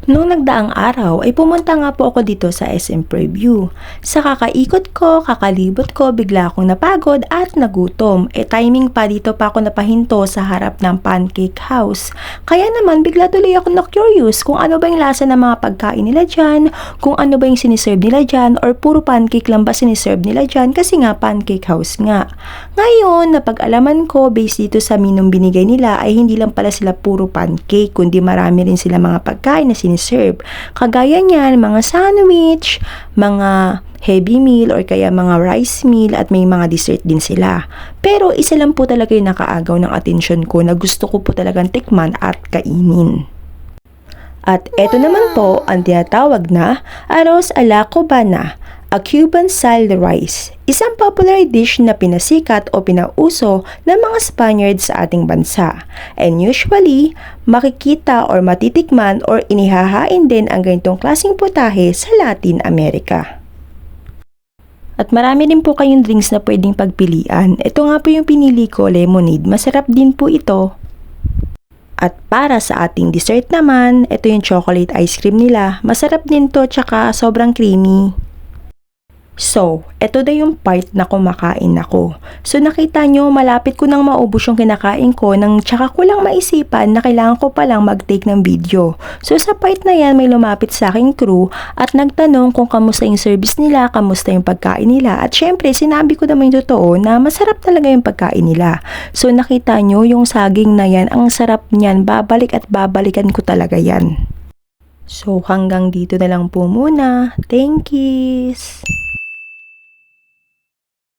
Noong nagdaang araw ay pumunta nga po ako dito sa SM Preview. Sa kakaikot ko, kakalibot ko, bigla akong napagod at nagutom. Timing pa dito pa ako napahinto sa harap ng Pancake House. Kaya naman bigla tuloy ako na-curious kung ano ba yung lasa ng mga pagkain nila dyan, kung ano ba yung siniserve nila dyan, or puro pancake lang ba siniserve nila dyan kasi nga Pancake House nga. Ngayon, napag-alaman ko based dito sa minong binigay nila ay hindi lang pala sila puro pancake, kundi marami rin sila mga pagkain na siniserve. Kagaya niyan, mga sandwich, mga heavy meal or kaya mga rice meal at may mga dessert din sila. Pero isa lang po talaga yung nakaagaw ng atensyon ko na gusto ko po talagang tikman at kainin. At eto naman po ang tinatawag na arroz a la cubana, a Cuban-style rice, isang popular dish na pinasikat o pinauso ng mga Spaniards sa ating bansa. And usually, makikita or matitikman or inihahain din ang ganitong klaseng putahe sa Latin America. At marami din po kayong drinks na pwedeng pagpilian. Ito nga po yung pinili ko, lemonade. Masarap din po ito. At para sa ating dessert naman, ito yung chocolate ice cream nila. Masarap din to, tsaka sobrang creamy. So, eto na yung part na kumakain ako. So, nakita nyo, malapit ko nang maubos yung kinakain ko nang tsaka ko lang maisipan na kailangan ko palang mag-take ng video. So, sa part na yan, may lumapit sa aking crew at nagtanong kung kamusta yung service nila, kamusta yung pagkain nila. At syempre, sinabi ko naman yung totoo na masarap talaga yung pagkain nila. So, nakita nyo, yung saging na yan, ang sarap niyan, babalik at babalikan ko talaga yan. So, hanggang dito na lang po muna. Thank you!